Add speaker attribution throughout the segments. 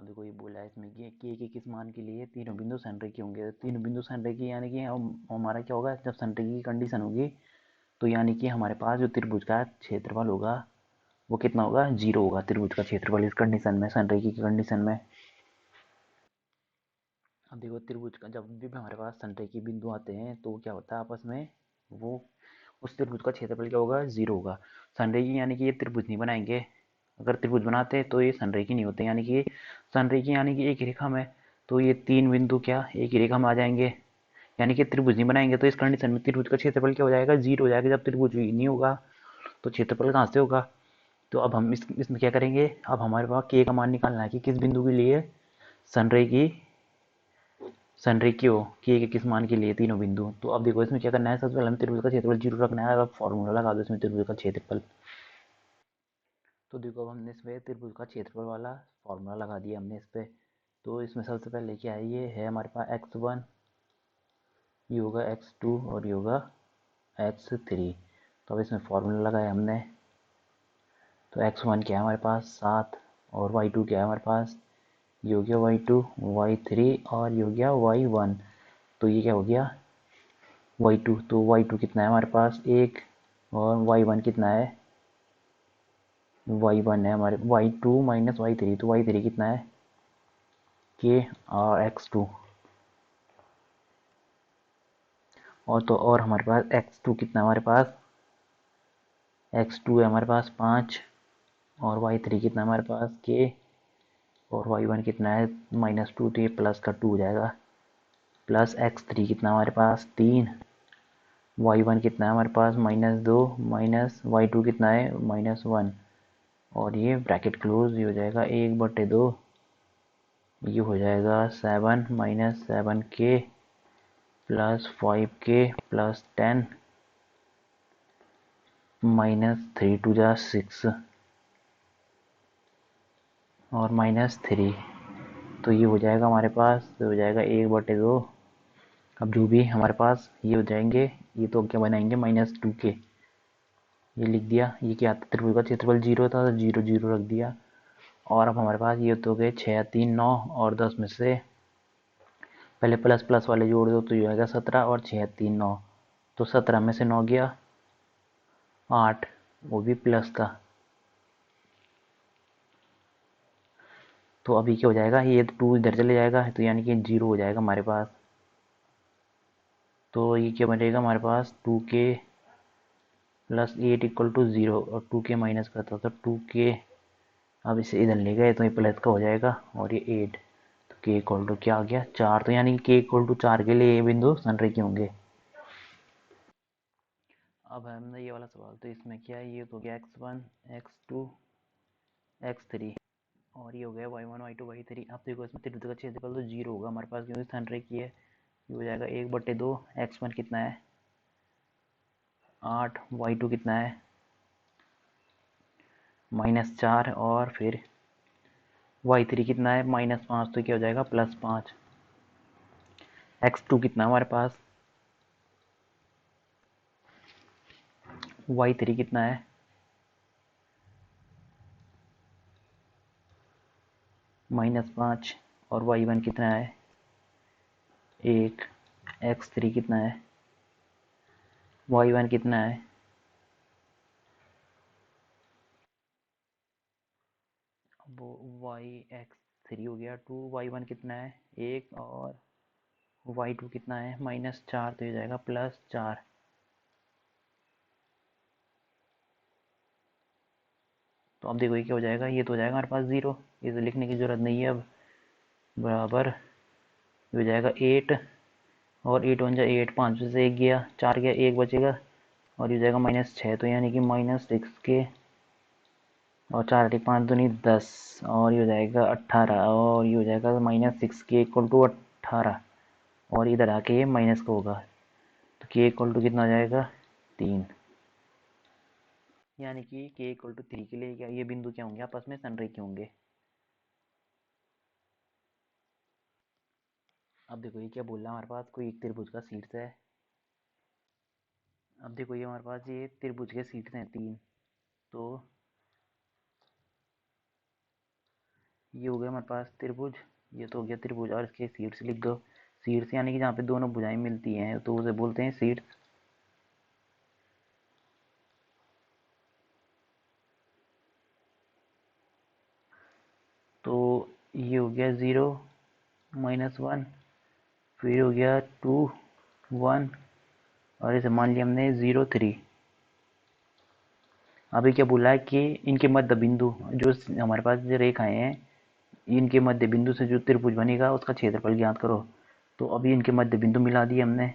Speaker 1: देखो ये बोला है इसमें कि के किस मान के लिए तीनों बिंदु संरेखी होंगे। तीनों बिंदु संरेखी यानी कि हमारा क्या होगा, जब संरेखी की कंडीशन होगी तो यानी कि हमारे पास जो त्रिभुज का क्षेत्रफल होगा वो कितना होगा, 0 होगा त्रिभुज का क्षेत्रफल इस कंडीशन में, संरेखी की कंडीशन में। अब देखो त्रिभुज का जब भी हमारे पास संरेखी बिंदु आते हैं तो क्या होता है आपस में, वो उस त्रिभुज का क्षेत्रफल क्या होगा, 0 होगा। संरेखी यानी कि ये त्रिभुज नहीं बनाएंगे, अगर त्रिभुज बनाते तो ये संरेखी नहीं होते, यानी कि संरेखी यानी कि एक रेखा में, तो ये तीन बिंदु क्या एक ही रेखा में आ जाएंगे, यानी कि त्रिभुज नहीं बनाएंगे। तो इस कंडीशन में त्रिभुज का क्षेत्रफल क्या हो जाएगा, 0 हो जाएगा। जब त्रिभुज नहीं होगा तो क्षेत्रफल कहाँ से होगा। तो अब हम इसमें क्या करेंगे, अब हमारे पास के का मान निकालना है कि किस बिंदु के लिए संरेखी संरेखी हो, के किस मान के लिए तीनों बिंदु। तो अब देखो इसमें क्या करना है, सबसे पहले हमें त्रिभुज का क्षेत्रफल 0 रखना है। अब फॉर्मूला लगा दो इसमें त्रिभुज का क्षेत्रफल। तो देखो अब हमने इसमें त्रिभुज का क्षेत्रफल वाला फॉर्मूला लगा दिया हमने इस पे। तो इसमें सबसे पहले क्या है, ये है हमारे पास x1, ये होगा x2 और ये होगा x3। तो अब इसमें फॉर्मूला लगाया हमने। तो x1 क्या है हमारे पास 7, और y2 क्या है हमारे पास, ये हो गया y2, y3 और ये हो गया y1। तो ये क्या हो गया y2। तो y2 कितना है हमारे पास 1, और y1 कितना है, y1 है हमारे y2 माइनस y3, तो y3 कितना है k और x2। और तो और हमारे पास x2 कितना है हमारे पास, x2 है हमारे पास 5, और y3 कितना है हमारे पास k, और y1 कितना है -2, तो ये प्लस का 2 हो जाएगा। प्लस x3 कितना हमारे पास 3, y1 कितना है हमारे पास -2, माइनस y2 कितना है -1, और ये ब्रैकेट क्लोज, ये हो जाएगा 1/2, ये हो जाएगा 7 minus 7k plus 5k plus 10 minus 3 टू जा 6 और -3। तो ये हो जाएगा हमारे पास, तो हो जाएगा 1/2। अब जो भी हमारे पास ये हो जाएंगे, ये तो क्या बनाएंगे -2k, ये लिख दिया। ये क्या था, त्रिभुज का क्षेत्रफल 0 था तो 0 0 रख दिया। और अब हमारे पास ये तो हो गए 6 3 9, और 10 में से पहले प्लस प्लस वाले जोड़ दो तो ये आएगा 17, और 6 3 9, तो 17 में से 9 गया 8, वो भी प्लस का। तो अभी क्या हो जाएगा, ये 2 इधर चले जाएगा तो यानी कि 0 हो जाएगा हमारे पास। तो ये क्या बनेगा हमारे पास 2k प्लस 8 इक्वल टू 0, और 2k माइनस करता तो 2k, अब इसे इधर ले गए तो ये प्लस का हो जाएगा, और ये 8, तो k इक्वल टू क्या आ गया 4। तो यानी कि k इक्वल टू 4 के लिए ये बिंदु संरेखी होंगे। अब हमने ये वाला सवाल, तो इसमें क्या है, ये तो हो गया x1 x2 x3, और ये हो गया y1 y2 y3। अब देखो इसमें त्रिभुज का क्षेत्रफल तो 0 होगा हमारे पास क्योंकि संरेखी है। ये हो जाएगा 1/2, x1 कितना है 8, y2 कितना है -4, और फिर y3 कितना है -5, तो क्या हो जाएगा +5। x2 कितना है हमारे पास, y3 कितना है -5, और y1 कितना है 1, x3 कितना है y1 कितना है, वो y(x3) हो गया 2, y1 कितना है 1, और y2 कितना है -4, तो ये जाएगा +4। तो अब देखो ये क्या हो जाएगा, ये तो हो जाएगा हमारे पास 0, इसे लिखने की ज़रूरत नहीं है अब। बराबर ये हो जाएगा 8, और 8 1 जा 8, 5 में से 1 गया 4 गया 1 बचेगा, और ये हो जाएगा -6, तो यानी कि -6k, और 4 8 5 दूनी 10, और ये हो जाएगा 18, और ये हो जाएगा -6k इक्वल टू 18, और इधर आके ये माइनस का होगा, तो k इक्वल टू कितना हो जाएगा 3। यानी कि k इक्वल टू 3 के लिए क्या ये बिंदु क्या होंगे, आपस में संरेखी होंगे। अब देखो ये क्या बोल रहा है, हमारे पास कोई एक त्रिभुज का शीर्ष है। अब देखो ये हमारे पास ये त्रिभुज के शीर्ष हैं 3, तो ये हो गया हमारे पास त्रिभुज, ये तो हो गया त्रिभुज, और इसके शीर्ष लिख दो। शीर्ष यानी कि जहाँ पे दोनों भुजाएं मिलती हैं तो उसे बोलते हैं शीर्ष। तो ये हो गया 0 -1, फिर हो गया 2 1, और इसे मान लिया हमने 0 3। अभी क्या बोला है कि इनके मध्य बिंदु जो हमारे पास जो रेखाएं हैं, इनके मध्य बिंदु से जो त्रिभुज बनेगा उसका क्षेत्रफल ज्ञात करो। तो अभी इनके मध्य बिंदु मिला दिए हमने।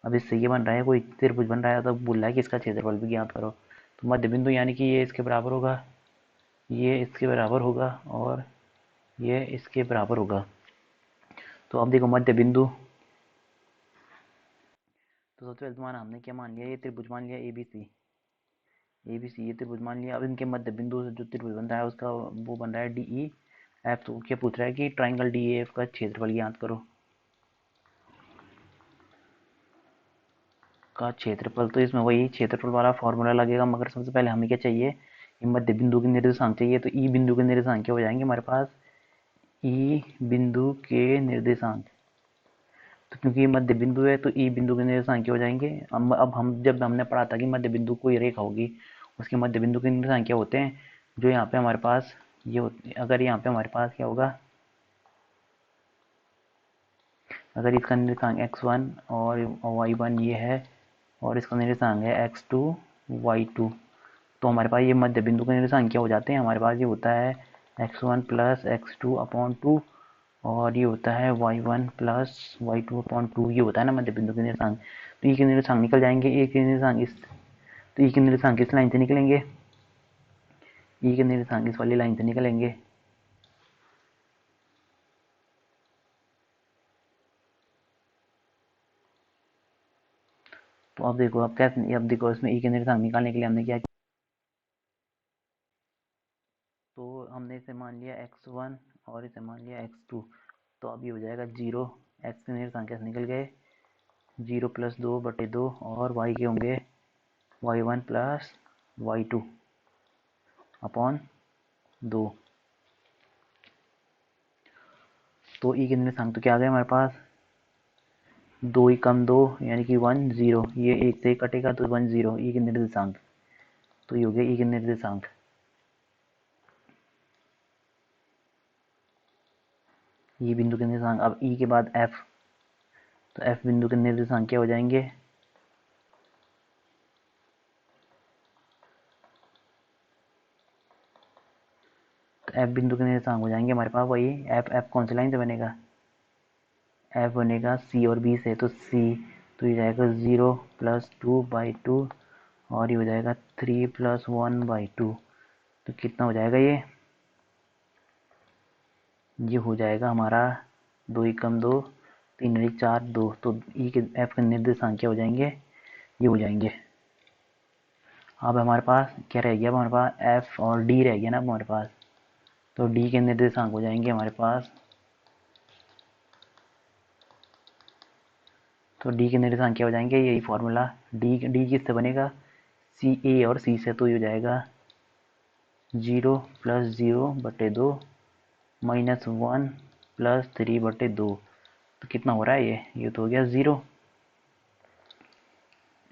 Speaker 1: अब इससे ये बन रहा है, कोई त्रिभुज बन रहा है तो बोल रहा है कि इसका क्षेत्रफल भी ज्ञात करो। तो मध्य बिंदु यानी कि ये इसके बराबर होगा, ये इसके बराबर होगा, और ये इसके बराबर होगा। तो अब देखो मध्य बिंदु, तो सबसे पहले तुम्हारा हमने क्या मान लिया, ये त्रिभुज मान लिया ABC, ये त्रिभुज मान लिया। अब इनके मध्य बिंदु से जो त्रिभुज बन रहा है उसका वो बन रहा है DEF। तो क्या पूछ रहा है कि ट्राइंगल DEF का क्षेत्रफल ज्ञात करो। का क्षेत्रफल, तो इसमें वही क्षेत्रफल वाला फॉर्मूला लगेगा, मगर सबसे पहले हमें क्या चाहिए, मध्य बिंदु के निर्देशांक चाहिए। तो ई बिंदु के निर्देशांक क्या हो जाएंगे हमारे पास, ई बिंदु के निर्देशांक। तो क्योंकि मध्य बिंदु है तो ई बिंदु के निर्देशांक क्या हो जाएंगे। अब हम जब हमने पढ़ा था कि मध्य बिंदु कोई रेखा होगी, उसके मध्य बिंदु के निर्देशांक क्या होते हैं, जो यहाँ पे हमारे पास ये होते हैं। अगर यहाँ पे हमारे पास क्या होगा, अगर इसका निर्देशांक x1 और y1 ये है, और इसका निर्देशांक है x2 y2, तो हमारे पास ये मध्य बिंदु के निर्देशांक क्या हो जाते हैं, हमारे पास ये होता है x1 प्लस x2/2, और ये होता है y1 प्लस y2/2, ये होता है ना मध्य बिंदु के निर्देशांक। तो ई के निर्देशांक निकल जाएंगे, ए के निर्देशांक इस, तो ई के निर्देशांक इस लाइन से निकलेंगे, ई के निर्देशांक इस वाली लाइन से निकलेंगे। तो अब देखो, अब कैसे, अब देखो इसमें ई के निर्देशांक निकालने के लिए हमने क्या किया, तो हमने इसे मान लिया x1 और इसे मान लिया x2। तो अब ये हो जाएगा 0, x के निर्देशांक कैसे निकल गए, 0 + 2/2, और y के होंगे y1 प्लस y2/2। तो ई के निर्देशांक तो क्या आ गए हमारे पास, 2 ही कम 2 यानी कि 1 0, ये एक से कटेगा तो 1 0 ई के निर्देशांक। तो ये हो गया ई के निर्देशांक, ये बिंदु के निर्देशांक। अब ई के बाद एफ, तो एफ बिंदु के निर्देशांक क्या हो जाएंगे, तो एफ बिंदु के निर्देशांक हो जाएंगे हमारे पास वही, एफ कौन सी लाइन से बनेगा, एफ बनेगा सी और बी से, तो सी, तो ये जाएगा 0 + 2/2, और ये हो जाएगा 3 + 1/2। तो कितना हो जाएगा ये हो जाएगा हमारा 2 ही कम 2, 3 और 4 2। तो ई के एफ के निर्देशांक क्या हो जाएंगे, ये हो जाएंगे। अब हमारे पास क्या रह गया, हमारे पास एफ और डी रह गया ना हमारे पास। तो डी के निर्देशांक हो जाएंगे हमारे पास, तो डी के निर्देशांक क्या हो जाएंगे, यही फॉर्मूला, डी किससे बनेगा, सी ए और सी से। तो ये हो जाएगा 0 + 0/2 -1 + 3/2। तो कितना हो रहा है ये तो हो गया 0,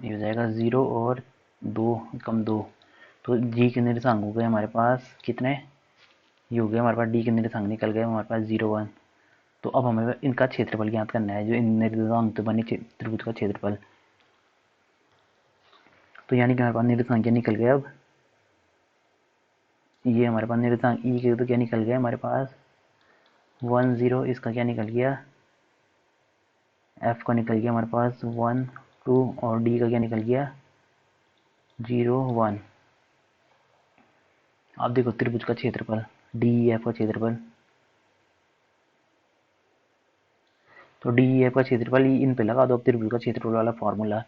Speaker 1: ये हो जाएगा 0 और 2 कम 2। तो जी के निर्देशांक हो गए हमारे पास कितने, ये हो गया हमारे पास, डी के निर्देशांक निकल गए हमारे पास 0 1। तो अब हमें इनका क्षेत्रफल ज्ञात करना है, जो इन निर्देशांक से बने त्रिभुज का क्षेत्रफल। तो यानी कि हमारे पास निर्देशांक क्या निकल गया, अब ये हमारे पास निर्देशांक ई के तो क्या निकल गया हमारे पास 1 0, इसका क्या निकल गया, एफ का निकल गया हमारे पास 1 2, और डी का क्या निकल गया 0 1। आप देखो त्रिभुज का क्षेत्रफल, डी एफ का क्षेत्रफल, तो डी एफ का क्षेत्रफल इन पे लगा दो अब त्रिभुज का क्षेत्रफल वाला फॉर्मूला।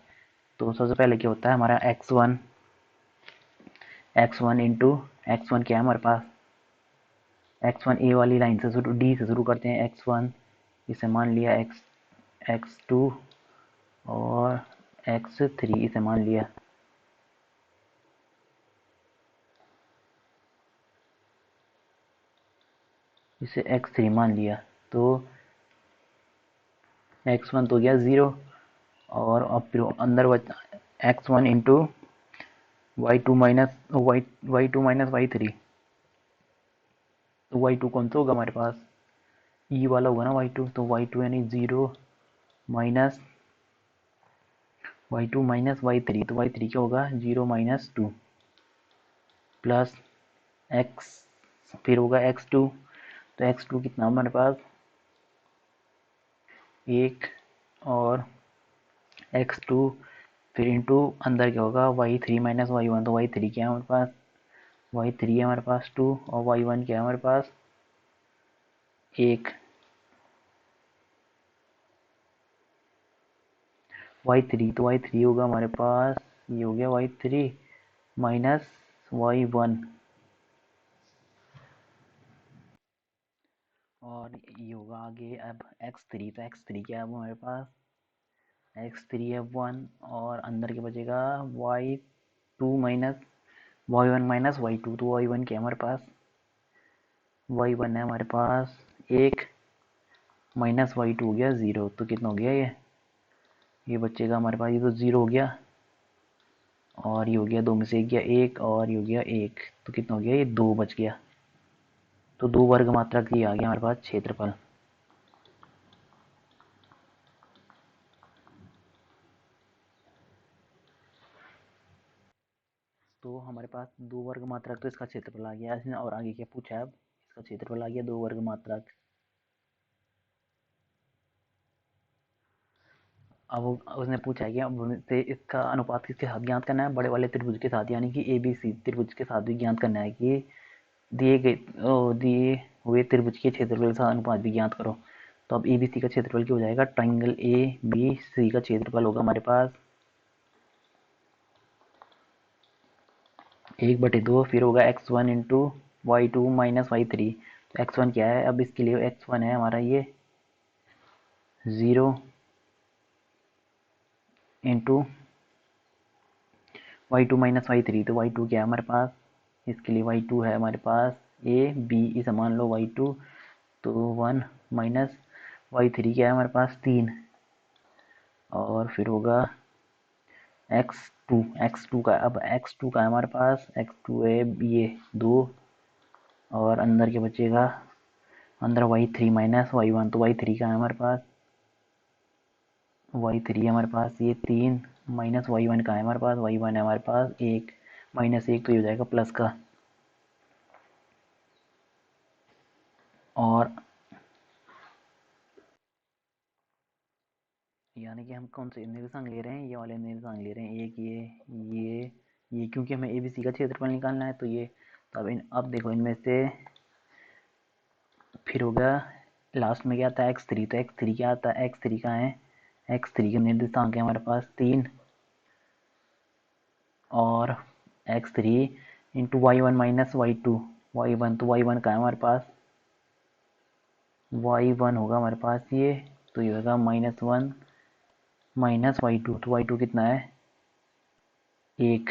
Speaker 1: तो सबसे पहले क्या होता है हमारा x1 इंटू x1 क्या है हमारे पास, x1 ए वाली लाइन से शुरू, डी से शुरू करते हैं, x1 इसे मान लिया x2 और x3 इसे मान लिया। इसे x3 मान लिया, तो x1 तो गया 0, और अब फिर अंदर बचा x1 into y2 minus y3, तो y2 कौन सा होगा हमारे पास, ई वाला होगा ना y2, तो y2 यानी 0 माइनस y2 माइनस y3, तो y3 क्या होगा 0 माइनस 2 प्लस x, फिर होगा x2, तो x2 कितना हमारे पास 1, और x2 फिर इंटू अंदर क्या होगा y3 माइनस y1, तो y3 क्या है हमारे पास, y3 है हमारे पास 2, और y1 क्या है हमारे पास 1, y3, तो y3 होगा हमारे पास, ये हो गया y3 माइनस y1, और ये होगा आगे अब x3, तो x3 क्या है हमारे पास, x3 है 1, और अंदर के बचेगा y2 minus y1 minus y2, तो y1 क्या है हमारे पास, y1 है हमारे पास 1 माइनस y2 हो गया 0, तो कितना हो गया ये बचेगा हमारे पास, ये तो 0 हो गया, और ये हो गया 2 में से 1 गया 1, और ये हो गया 1, तो कितना हो गया ये 2 बच गया, तो 2 वर्ग मात्रक ये आ गया हमारे पास क्षेत्रफल। तो हमारे पास 2 वर्ग मात्रक, तो इसका क्षेत्रफल आ गया इसने, और आगे क्या पूछा है अब, इसका क्षेत्रफल आ गया 2 वर्ग मात्रक। अब उसने पूछा है कि अब से इसका अनुपात किसके साथ ज्ञात करना है, बड़े वाले त्रिभुज के साथ, यानी कि ABC त्रिभुज के साथ भी ज्ञात करना है कि दिए हुए त्रिभुज के क्षेत्रफल के साथ अनुपात भी ज्ञात करो। तो अब ABC का क्षेत्रफल क्या हो जाएगा, ट्राइंगल ABC का क्षेत्रफल होगा हमारे पास 1/2, फिर होगा x1 into y2 minus y3, तो x1 क्या है, अब इसके लिए x1 है हमारा ये 0 इंटू y2 माइनस y3, तो y2 क्या है हमारे पास, इसके लिए y2 है हमारे पास b, इसे मान लो y2, तो 1 माइनस y3 क्या है हमारे पास 3, और फिर होगा x2 का, अब x2 का है हमारे पास, x2 है ये 2, और अंदर के बचेगा अंदर y3 माइनस y1, तो y3 का है हमारे पास, y3 है हमारे पास ये 3, माइनस y1 का है हमारे पास, y1 है हमारे पास 1, माइनस 1 तो ये हो जाएगा प्लस का, और यानी कि हम कौन से निर्देशांक ले रहे हैं, ये वाले निर्देशांक ले रहे हैं, एक ये क्योंकि हमें ABC का क्षेत्रफल निकालना है, तो ये, तो अब देखो इनमें से फिर होगा लास्ट में क्या आता है x3, तो x3 क्या आता है, x3 का है, x3 के निर्देशांक है हमारे पास 3, और x3 into y1 minus y2, y1, तो y1 का है हमारे पास, y1 होगा हमारे पास ये, तो ये होगा -1 माइनस y2, तो y2 कितना है 1,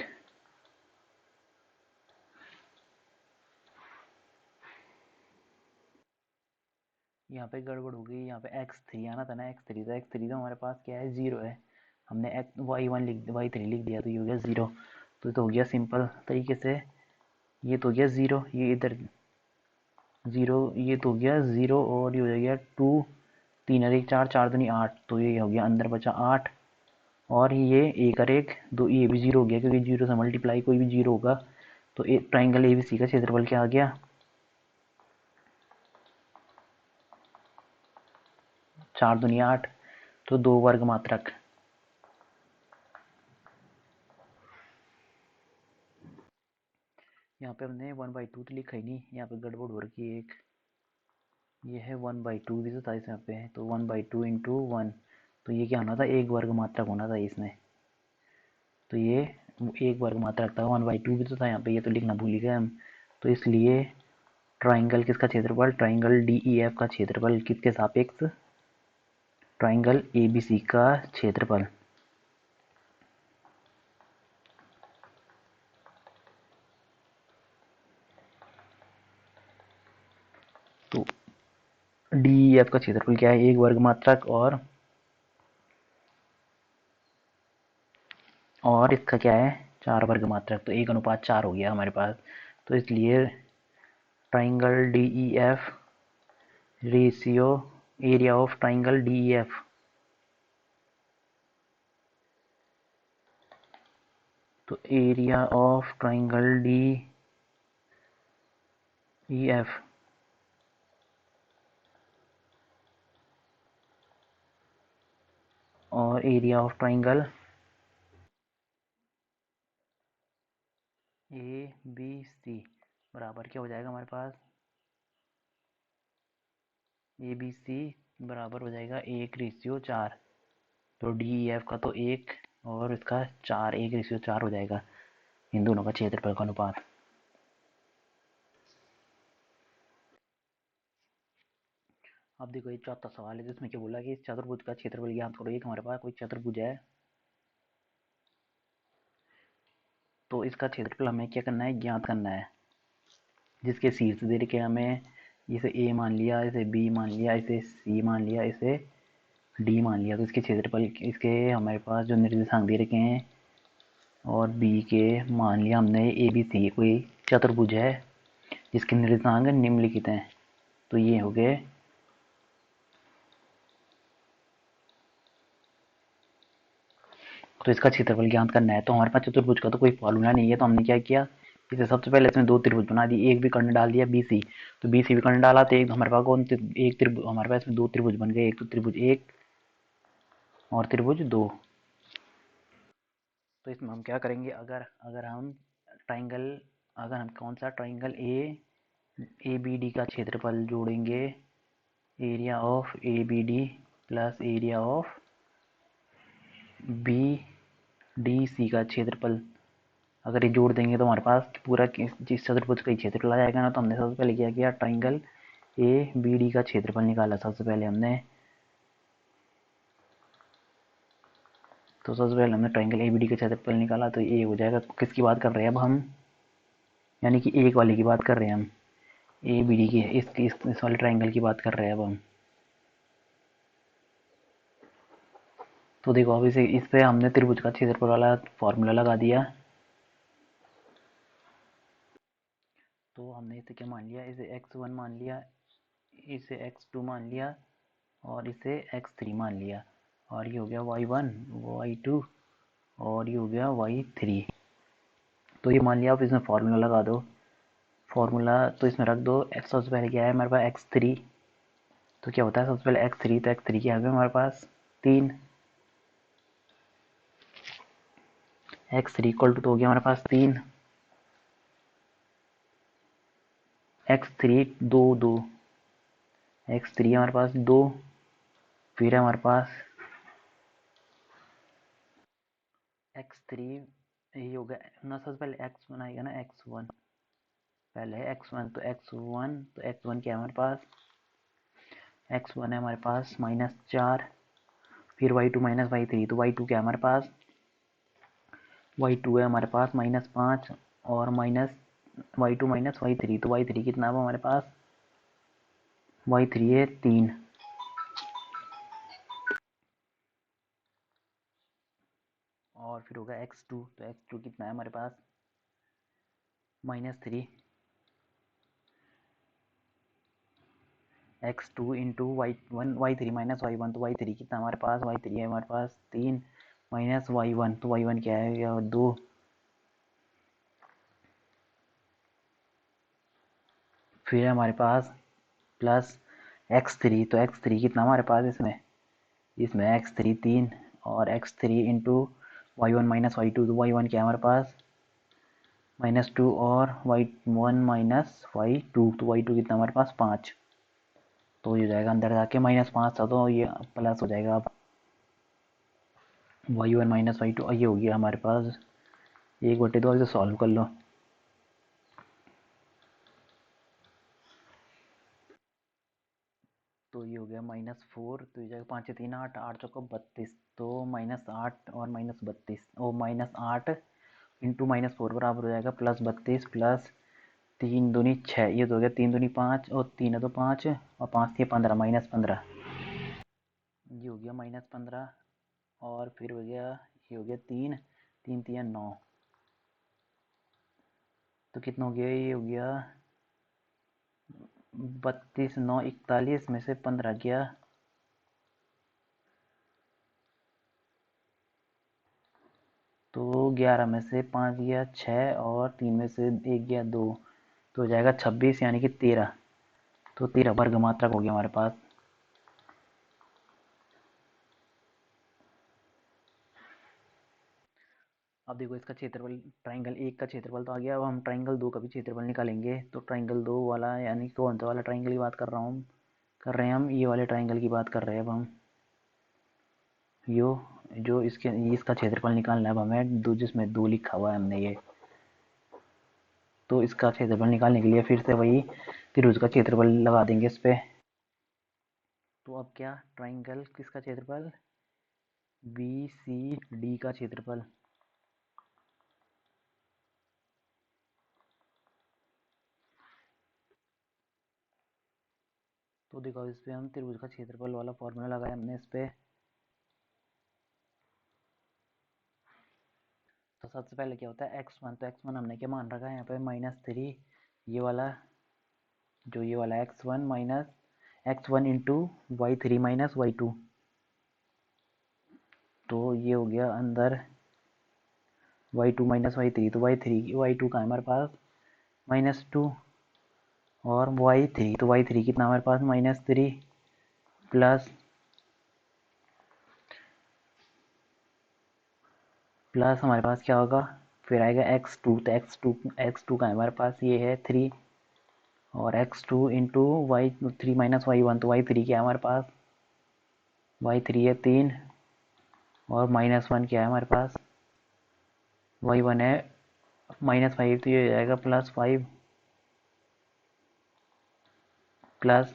Speaker 1: यहाँ पे गड़बड़ हो गई, यहाँ पे x3 आना था ना, x3, तो x3 तो हमारे पास क्या है 0 है, हमने y1 y3 लिख दिया, तो ये हो गया 0, तो हो गया सिंपल तरीके से, ये तो हो गया 0, ये इधर 0, ये तो हो गया 0, और ये हो गया 2, 3 और 1 4, 4 दूनी 8, तो ये हो गया अंदर बचा 8, और ये 1 और 1 2, ये भी 0 हो गया, क्योंकि 0 से मल्टीप्लाई कोई भी 0 होगा, तो ट्राइंगल ABC का क्षेत्रफल क्या आ गया 4 दूनी 8, तो 2 वर्ग मात्रक। यहाँ पे हमने 1/2 तो लिखा ही नहीं, यहाँ पे गड़बड़ हो रखी है एक, ये है 1/2 भी तो था इस यहाँ पे, तो 1/2 इंटू 1, तो ये क्या होना था, एक वर्ग मात्रक होना था इसमें, तो ये एक वर्ग मात्रक था, 1/2 भी तो था यहाँ पे, ये तो लिखना भूल गए हम, तो इसलिए ट्राइंगल किसका क्षेत्रफल, ट्राइंगल DEF का क्षेत्रफल किसके सापेक्ष, ट्राइंगल ABC का क्षेत्रफल। तो डी एफ का क्षेत्रफल क्या है, 1 वर्ग मात्रक, और इसका क्या है 4 वर्ग मात्रक, तो 1:4 हो गया हमारे पास। तो इसलिए triangle D E F ratio area of triangle D E F, तो area of triangle D E F और area of triangle A B C बराबर क्या हो जाएगा हमारे पास, ए बी सी बराबर हो जाएगा 1:4। तो डी ई एफ का तो 1 और इसका 4, 1:4 हो जाएगा इन दोनों का क्षेत्रफल का अनुपात। अब देखो ये चौथा सवाल है जिसमें क्या बोला कि इस चतुर्भुज का क्षेत्रफल ज्ञात करो। एक हमारे पास कोई चतुर्भुज है, तो इसका क्षेत्रफल हमें क्या करना है, ज्ञात करना है। जिसके शीर्ष दे रखे हमें, इसे ए मान लिया, इसे बी मान लिया, इसे सी मान लिया, इसे डी मान लिया। तो इसके क्षेत्रफल, इसके हमारे पास जो निर्देशांक दे रखे हैं और बी के मान लिया हमने, ए बी सी कोई चतुर्भुज है जिसके निर्देशांक निम्नलिखित हैं। तो ये हो गए, तो इसका क्षेत्रफल ज्ञात करना है। तो हमारे पास चतुर्भुज का तो कोई फॉर्मूला नहीं है, तो हमने क्या किया, इसे सबसे पहले इसमें 2 त्रिभुज बना दिए, एक भी कर्ण डाल दिया बी सी। तो बी सी भी कर्ण डाला तो एक हमारे पास कौन, एक त्रिभुज हमारे पास इसमें 2 त्रिभुज बन गए, एक तो त्रिभुज 1 और त्रिभुज 2। तो इसमें हम क्या करेंगे, अगर अगर हम ट्राइंगल अगर हम कौन सा ट्राइंगल ए बी डी का क्षेत्रफल जोड़ेंगे, area of A B D plus area of B D C का क्षेत्रफल, अगर ये जोड़ देंगे तो हमारे पास पूरा जिस चतुर्भुज का क्षेत्रफल आ जाएगा ना। तो हमने सबसे पहले क्या किया, ट्राइंगल ए बी डी का क्षेत्रफल निकाला सबसे पहले हमने। तो सबसे पहले हमने ट्राइंगल ए बी डी का क्षेत्रफल निकाला, तो ये हो जाएगा। किसकी बात कर रहे हैं अब हम, यानी कि एक वाले की बात कर रहे हैं हम, ए बी डी की, इस वाले ट्राइंगल की बात कर रहे हैं अब हम। तो देखो अब इस पे हमने त्रिभुज का क्षेत्रफल वाला फॉर्मूला लगा दिया। तो हमने इसे क्या मान लिया, इसे x1 मान लिया, इसे x2 मान लिया और इसे x3 मान लिया। और ये हो गया y1 y2 और ये हो गया y3। तो ये मान लिया। अब इसमें फार्मूला लगा दो, फार्मूला तो इसमें रख दो। सबसे पहले क्या है हमारे पास x3, तो क्या होता है सबसे पहले x3, तो x3 क्या है हमारे पास 3, x3 इक्वल टू तो हो गया हमारे पास 3, x3 2 2, x3 हमारे पास 2, फिर हमारे पास x3 ये हो गया ना। सबसे पहले x1 आएगा ना, x1 पहले है x1, तो x1 क्या है हमारे पास, x1 है हमारे पास -4, फिर y2 माइनस y3, तो y2 क्या है हमारे पास, y2 है हमारे पास -5 और माइनस y2 माइनस y3, तो y3 कितना है हमारे पास, y3 है 3, और फिर होगा x2, तो x2 कितना है हमारे पास -3, x2 into y3 minus y1, तो y3 कितना हमारे पास, y3 है हमारे पास 3 माइनस y1, तो y1 क्या है 2, फिर हमारे पास प्लस x3, तो x3 कितना हमारे पास इसमें इसमें x3 3 और x3 into y1 minus y2, तो y1 क्या है हमारे पास -2 और y1 माइनस y2, तो y2 कितना हमारे पास 5। तो ये हो जाएगा अंदर जाके -5 था, तो ये प्लस हो जाएगा अब y1 माइनस y2, ये हो गया हमारे पास 1/2। इसे सॉल्व कर लो। तो ये हो गया -4, तो ये जाएगा 5 से 3 8, 8 चौका 32, तो -8 और -32 और -8 इंटू -4 बराबर हो जाएगा +32 प्लस तीन दूनी छः, ये तो हो गया तीन दूनी पाँच और तीन है तो पाँच और पाँच थी 15 -15, ये हो गया -15। और फिर हो गया ये हो गया तीन, तीन तिया 9, तो कितना हो गया, ये हो गया 32 9 41 में से 15 गया तो 11 में से 5 गया 6 और 3 में से 1 गया 2, तो हो जाएगा 26 यानी कि 13। तो 13 वर्ग मात्रक हो गया हमारे पास। अब देखो इसका क्षेत्रफल, ट्राइंगल एक का क्षेत्रफल तो आ गया। अब हम ट्राइंगल दो का भी क्षेत्रफल निकालेंगे। तो ट्राइंगल दो वाला यानी कौन सा वाला ट्राइंगल की बात कर रहे हैं हम ये वाले ट्राइंगल की बात कर रहे हैं अब हम। यो जो इसका क्षेत्रफल निकालना है अब हमें, दो जिसमें दो लिखा हुआ है हमने ये, तो इसका क्षेत्रफल निकालने के लिए फिर से वही त्रिभुज का क्षेत्रफल लगा देंगे इस पे। तो अब क्या, ट्राइंगल किसका क्षेत्रफल, बी सी डी का क्षेत्रफल। तो देखो इस पे हम त्रिभुज का क्षेत्रफल वाला फॉर्मूला लगाया हमने इस पे। तो सबसे पहले क्या होता है x1, तो x1 हमने क्या मान रखा है यहाँ पे -3, ये वाला जो ये वाला x1 minus x1 into y3 minus y2, तो ये हो गया अंदर y2 माइनस y3, तो y2 का है हमारे पास -2 और y3, तो y3 कितना हमारे पास -3 प्लस हमारे पास क्या होगा, फिर आएगा x2, तो x2 का हमारे पास ये है 3 और x2 into y3 minus y1, तो y3 क्या है हमारे पास, y3 है 3 और -1 क्या है हमारे पास, y1 है -5, तो ये हो जाएगा +5 प्लस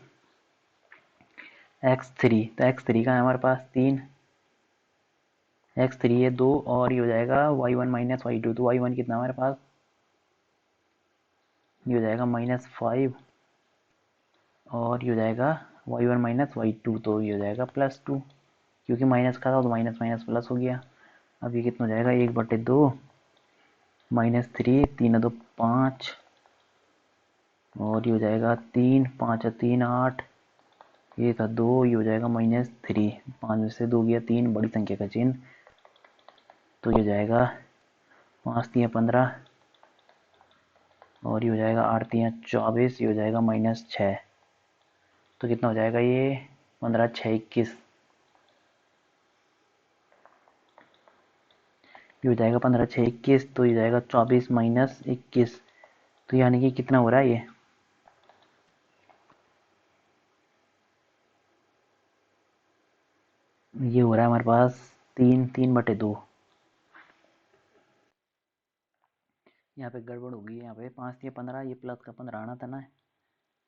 Speaker 1: x3, तो x3 का है हमारे पास 3, x3 है 2 और ये हो जाएगा y1 माइनस y2, तो y1 कितना हमारे पास, ये हो जाएगा -5 और ये हो जाएगा y1 माइनस y2, तो ये हो जाएगा +2, क्योंकि माइनस का था तो माइनस माइनस प्लस हो गया। अब ये कितना हो जाएगा, 1/2 -3, 3 2 5 और ये हो जाएगा 3, 5 3 8, ये था 2, ये हो जाएगा -3, 5 में से 2 गया 3, बड़ी संख्या का चिन्ह, तो ये हो जाएगा 5 3 15 और ये हो जाएगा 8 3 24, ये हो जाएगा -6, तो कितना हो जाएगा ये 15 6 21, ये हो जाएगा 15 6 21, तो ये जाएगा 24 माइनस 21, तो यानी कि कितना हो रहा है ये हो रहा है हमारे पास 3/2। यहाँ पे गड़बड़ हो गई है, यहाँ पे 5 3 15, ये प्लस का 15 आना था ना,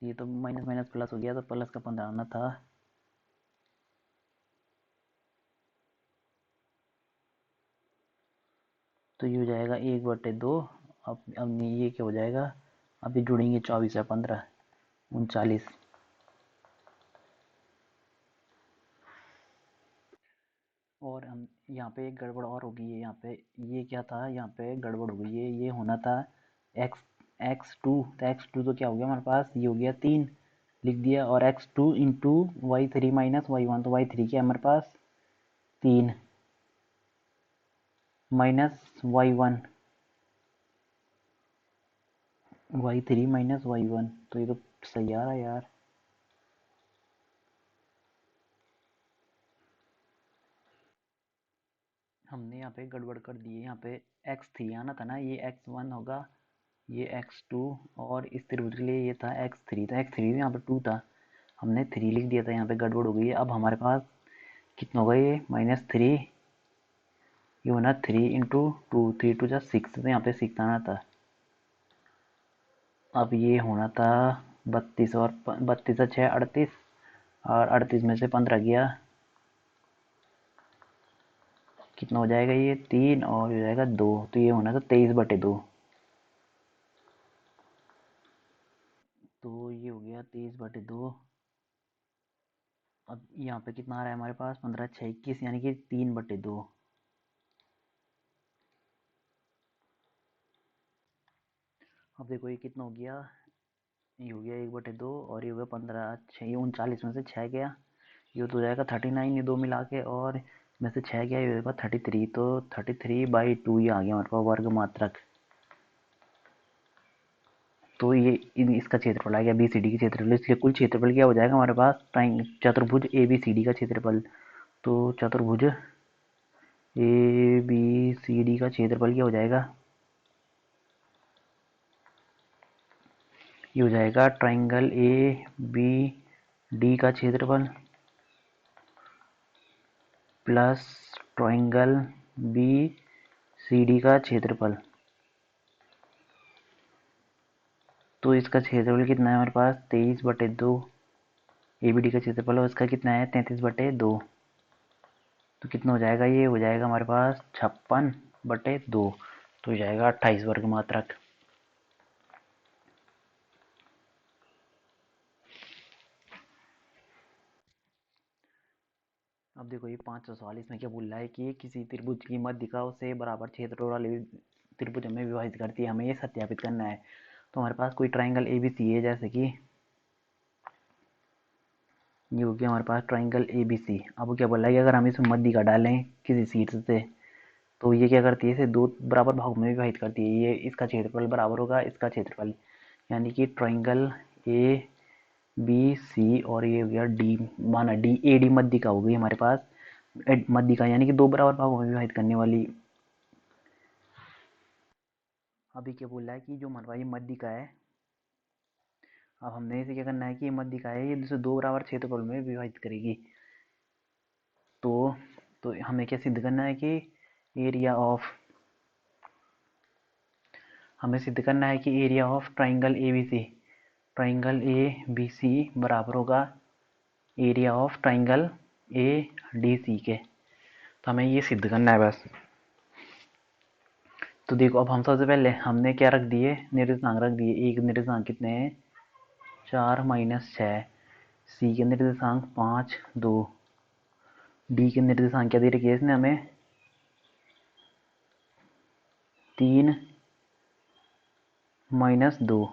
Speaker 1: ये तो माइनस माइनस प्लस हो गया, तो प्लस का 15 आना था। तो ये हो जाएगा 1/2। अब ये क्या हो जाएगा, अभी जुड़ेंगे 24 या 15 39। और हम यहाँ पे एक गड़बड़ और हो गई है, यहाँ पे ये क्या था, यहाँ पे गड़बड़ हो गई है, ये होना था x2, तो x2 तो क्या हो गया हमारे पास, ये हो गया 3 लिख दिया, और x2 into y3 minus y1, तो y3 क्या है हमारे पास 3 माइनस y3 माइनस y1, तो ये तो सही आ रहा है यार। हमने यहाँ पे गड़बड़ कर दी है, यहाँ पे x3 आना था ना, ये x1 होगा, ये x2 और इस त्रिभुज के लिए ये था x3, तो x3 यहाँ पे 2 था, हमने 3 लिख दिया था, यहाँ पे गड़बड़ हो गई है। अब हमारे पास कितना होगा, ये -3, ये होना 3 इंटू 2, 3 2 6, तो यहाँ पे 6 आना था। अब ये होना था 32 और 32 6 38, और 38 में से 15 गया, कितना हो जाएगा, ये 3 और हो जाएगा 2, तो ये होना था 23/2। तो ये हो गया 23/2। अब यहाँ पे कितना आ रहा है हमारे पास, 15 6 21, यानी कि 3/2। अब देखो ये कितना हो गया, ये हो गया 1/2 और ये हो गया 15 6, ये 39 में से 6 गया, ये तो हो जाएगा 39, ये दो मिला के, और में से 6 गया, ये होगा 33। तो 33/2 ये आ गया हमारे पास वर्ग मात्रक। तो ये इसका क्षेत्रफल आ गया बी सी डी का क्षेत्रफल। इसलिए कुल क्षेत्रफल क्या हो जाएगा हमारे पास, चतुर्भुज ए बी सी डी का क्षेत्रफल। तो चतुर्भुज ए बी सी डी का क्षेत्रफल क्या हो जाएगा, ये हो जाएगा ट्राइंगल ए बी डी का क्षेत्रफल plus triangle B C D का क्षेत्रफल। तो इसका क्षेत्रफल कितना है हमारे पास, 23/2। ए बी डी का क्षेत्रफल और इसका कितना है, 33/2। तो कितना हो जाएगा, ये हो जाएगा हमारे पास 56/2। तो हो जाएगा 28 वर्ग मात्रक। अब देखो ये 544 में क्या बोल रहा है कि किसी त्रिभुज की मध्यिका से बराबर क्षेत्र वाले त्रिभुज में विभाजित करती है, हमें ये सत्यापित करना है। तो हमारे पास कोई ट्राइंगल ए बी सी है, जैसे कि ये हो गया हमारे पास ट्राइंगल ए बी सी। अब क्या बोल रहा है कि अगर हम इसमें मध्यिका डालें किसी शीर्ष से, तो ये क्या करती है, इसे दो बराबर भागों में विभाजित करती है। ये इसका क्षेत्रफल बराबर होगा इसका क्षेत्रफल, यानी कि ट्राइंगल ए बी सी, और ये हो गया डी, माना डी ए डी मध्यिका हो गई हमारे पास। मध्यिका यानी कि दो बराबर भागों में विभाजित करने वाली। अभी क्या बोल रहा है कि जो हमारे पास ये मध्यिका है, अब हमने इसे क्या करना है कि ये मध्यिका है, ये दूसरे दो बराबर क्षेत्रफल में विभाजित करेगी। तो हमें क्या सिद्ध करना है कि एरिया ऑफ, हमें सिद्ध करना है कि area of triangle A B C, triangle A B C बराबर होगा area of triangle A D C के। तो हमें ये सिद्ध करना है बस। तो देखो अब हम सबसे पहले हमने क्या रख दिए, निर्देशांक रख दिए। एक निर्देशांक कितने हैं, 4 - 6, सी के निर्देशांक 5 2, डी के निर्देशांक क्या दे रखी है इसने हमें, 3 - 2।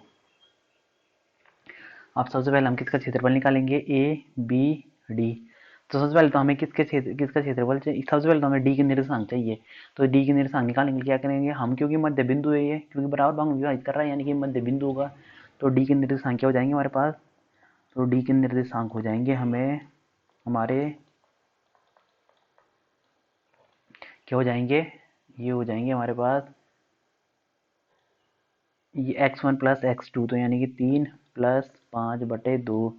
Speaker 1: अब सबसे पहले हम किसका क्षेत्रफल निकालेंगे, ए बी डी। तो सबसे पहले तो हमें किसका क्षेत्रफल चाहिए, सबसे पहले तो हमें डी के निर्देशांक चाहिए। तो डी के निर्देशांक निकालेंगे, क्या करेंगे हम, क्योंकि मध्य बिंदु है ये, क्योंकि बराबर भाग में विभाजित कर रहा है, यानी कि मध्य बिंदु होगा। तो डी के निर्देशांक क्या हो जाएंगे हमारे पास, तो डी के निर्देशांक हो जाएंगे हमें हमारे, क्या हो जाएंगे, ये हो जाएंगे हमारे पास ये x1 + x2, तो यानी कि 3 + 5/2,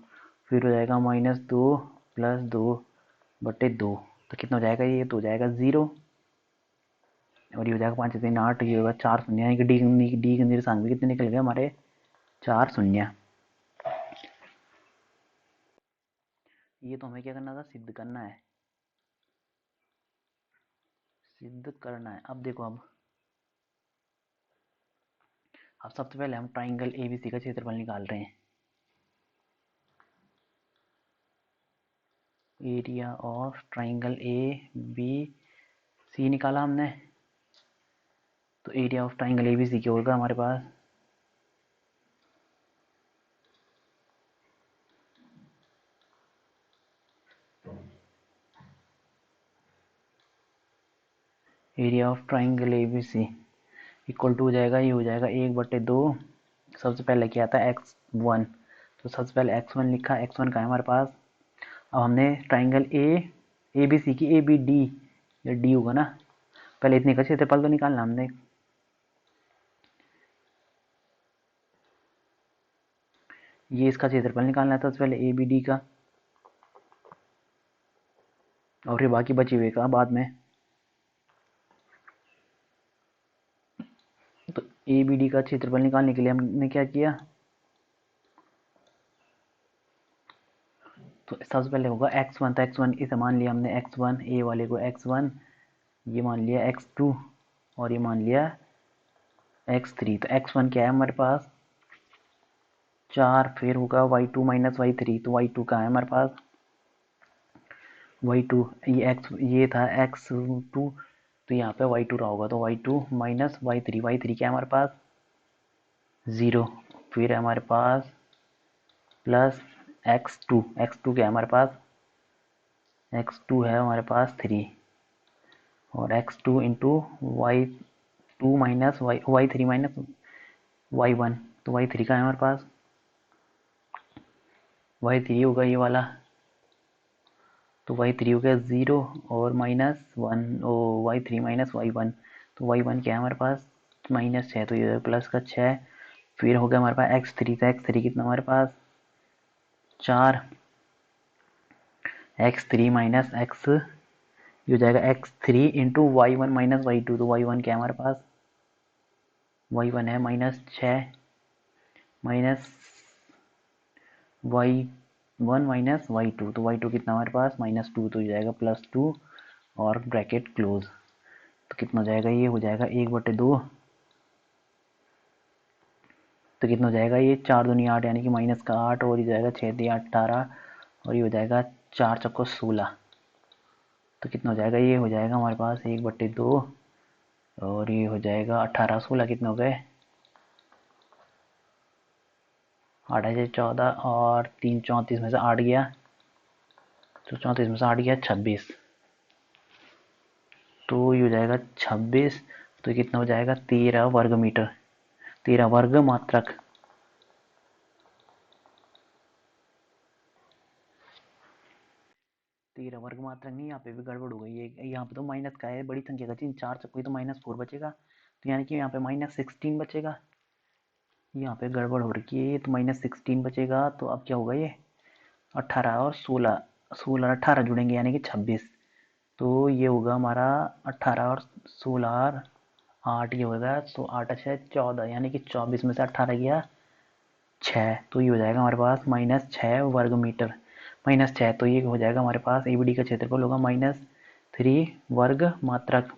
Speaker 1: फिर हो जाएगा -2 + 2/2। तो कितना हो जाएगा, ये तो हो जाएगा 0, और ये हो जाएगा 5 3 8, ये होगा 4 शून्य, यानी कि डी के निर्देशांक भी कितने निकल गए हमारे, 4 शून्य। ये तो हमें क्या करना था, सिद्ध करना है, सिद्ध करना है। अब देखो अब सबसे पहले हम ट्राइंगल एबीसी का क्षेत्रफल निकाल रहे हैं। Area of triangle A B C निकाला हमने, तो area of triangle A B C क्या होगा हमारे पास, area of triangle A B C equal to हो जाएगा, ये हो जाएगा 1/2। सबसे पहले क्या आता है x1, तो सबसे पहले x1 लिखा, x1 का है हमारे पास। अब हमने ट्राइंगल ए बी सी की ए बी डी, या डी होगा ना, पहले इतने का क्षेत्रफल तो निकालना हमने। ये इसका क्षेत्रफल निकालना है सबसे पहले ए बी डी का, और फिर बाकी बचे हुए का बाद में। तो ए बी डी का क्षेत्रफल निकालने के लिए हमने क्या किया, तो सबसे पहले होगा x1, तो x1 इसे मान लिया हमने x1, ए वाले को x1, ये मान लिया x2, और ये मान लिया x3। तो x1 क्या है हमारे पास, 4 फिर होगा y2 माइनस y3, तो y2 कहाँ है हमारे पास, y2 ये x ये था x2, तो यहाँ पे y2 रहा होगा, तो y2 माइनस y3, y3 क्या है हमारे पास 0, फिर हमारे पास प्लस x2, x2 क्या है हमारे पास, x2 है हमारे पास 3, और x2 into y2 minus y3 minus y1, तो y3 का है हमारे पास y3 होगा ये वाला, तो y3 हो गया 0 और माइनस 1, y3 माइनस y1, तो y1 क्या है हमारे पास -6, तो ये प्लस का 6, फिर हो गया हमारे पास x3, तो x3 कितना हमारे पास 4, x3 माइनस x, ये हो जाएगा x3 into y1 minus y2, तो y1 क्या है हमारे पास, y1 है -6 माइनस y1 माइनस y2, तो y2 कितना हमारे पास -2, तो हो जाएगा +2 और ब्रैकेट क्लोज, तो कितना हो जाएगा, ये हो जाएगा 1/2, तो कितना हो जाएगा ये 4 दूनी 8 यानी कि माइनस का 8, और ये जाएगा 6 दिया 18, और ये हो जाएगा 4 चक्को 16, तो कितना हो जाएगा, ये हो जाएगा हमारे पास 1/2, और ये हो जाएगा 18 16 कितने हो गए 8 से 14 और 3 34 में से 8 गया, तो 34 में से 8 गया 26, तो ये हो जाएगा 26, तो कितना हो जाएगा 13 वर्ग मीटर, 13 वर्ग मात्रक, 13 वर्ग मात्रक नहीं, यहाँ पे भी गड़बड़ हो गई है, यहाँ पे तो माइनस का है, बड़ी संख्या का चिन्ह 4 चक्कोई तो -4 बचेगा, तो यानी कि यहाँ पे -16 बचेगा, यहाँ पे गड़बड़ हो रखी है, तो -16 बचेगा, तो अब क्या होगा ये 18 और 16, 16 18 जुड़ेंगे यानी कि 26, तो ये होगा हमारा 18 और 16 और 8, ये होगा, तो 8 6 14 यानी कि 24 में से 18 गया 6, तो ये हो जाएगा हमारे पास -6 वर्ग मीटर, -6, तो ये हो जाएगा हमारे पास एबीडी का क्षेत्रफल होगा -3 वर्ग मात्रक,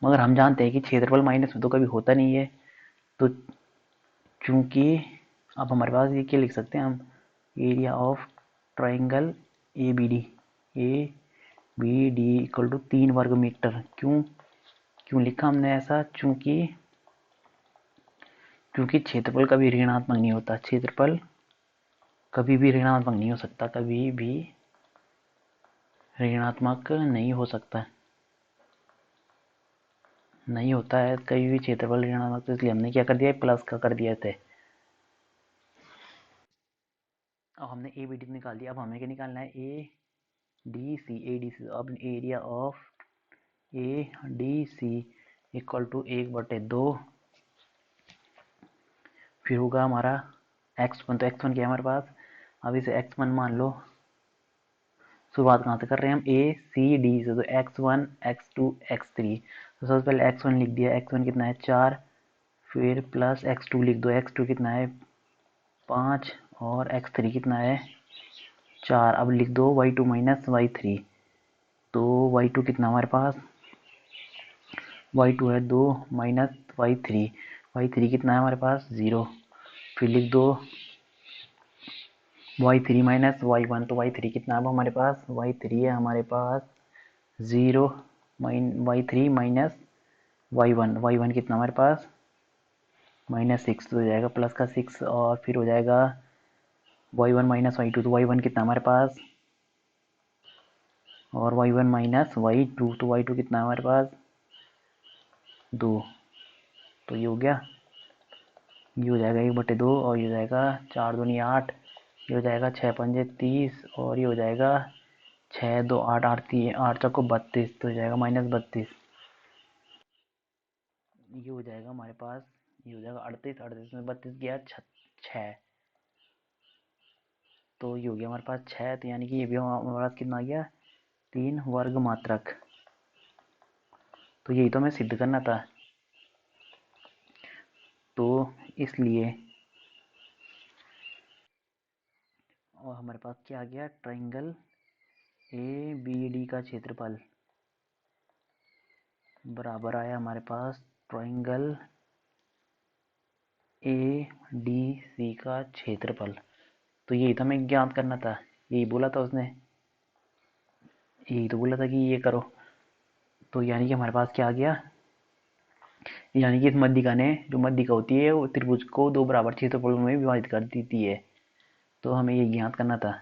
Speaker 1: मगर हम जानते हैं कि क्षेत्रफल माइनस में तो कभी होता नहीं है, तो चूंकि अब हमारे पास ये क्या लिख सकते हैं हम, area of triangle A B D equal to 3 वर्ग मीटर, क्यों क्यों लिखा हमने ऐसा, चूंकि क्षेत्रफल कभी ऋणात्मक नहीं होता, क्षेत्रफल कभी भी ऋणात्मक नहीं हो सकता, कभी भी ऋणात्मक नहीं हो सकता, नहीं होता है कभी भी क्षेत्रफल ऋणात्मक, तो इसलिए हमने क्या कर दिया प्लस का कर दिया थे, अब हमने ए बी डी निकाल दिया, अब हमें क्या निकालना है ए डी सी, अब area of A D C equal to 1/2, फिर होगा हमारा x1, तो x1 क्या है हमारे पास, अब इसे x1 मान लो, शुरुआत कहाँ से कर रहे हैं हम ए सी डी से, तो x1 x2 x3, तो सबसे पहले x1 लिख दिया, x1 कितना है 4, फिर प्लस x2 लिख दो, x2 कितना है 5, और x3 कितना है 4, अब लिख दो y2 माइनस y3, तो y2 कितना हमारे पास y2 है 2 माइनस y3 कितना है हमारे पास 0, फिर लिख दो y3 माइनस y1, तो y3 कितना है हमारे पास, y3 है हमारे पास 0 y3 माइनस y1 कितना हमारे पास -6, तो हो जाएगा प्लस का 6, और फिर हो जाएगा y1 माइनस y2, तो y1 कितना हमारे पास, और y1 माइनस y2, तो y2 कितना हमारे पास 2, तो ये हो गया, ये हो जाएगा 1/2, और ये हो जाएगा 4 दूनी 8, ये हो जाएगा 6 पंजे 30, और ये हो जाएगा 6 2 8 8 8 चौको 32, तो हो जाएगा -32, ये हो जाएगा हमारे पास, ये हो जाएगा 38, 38 में 32 गया 6, तो ये हो गया हमारे पास 6, तो यानी कि ये भी हमारे पास कितना आ गया 3 वर्ग मात्रक, तो यही तो हमें सिद्ध करना था, तो इसलिए, और हमारे पास क्या आ गया ट्राइंगल ए बी डी का क्षेत्रफल बराबर आया हमारे पास ट्राइंगल ए डी सी का क्षेत्रफल। तो यही तो हमें ज्ञात करना था, यही बोला था उसने, यही तो बोला था कि ये करो। तो यानी कि हमारे पास क्या आ गया, यानी कि इस मध्यिका ने, जो मध्यिका होती है वो त्रिभुज को दो बराबर क्षेत्रफलों में विभाजित कर देती है। तो हमें ये ज्ञात करना था।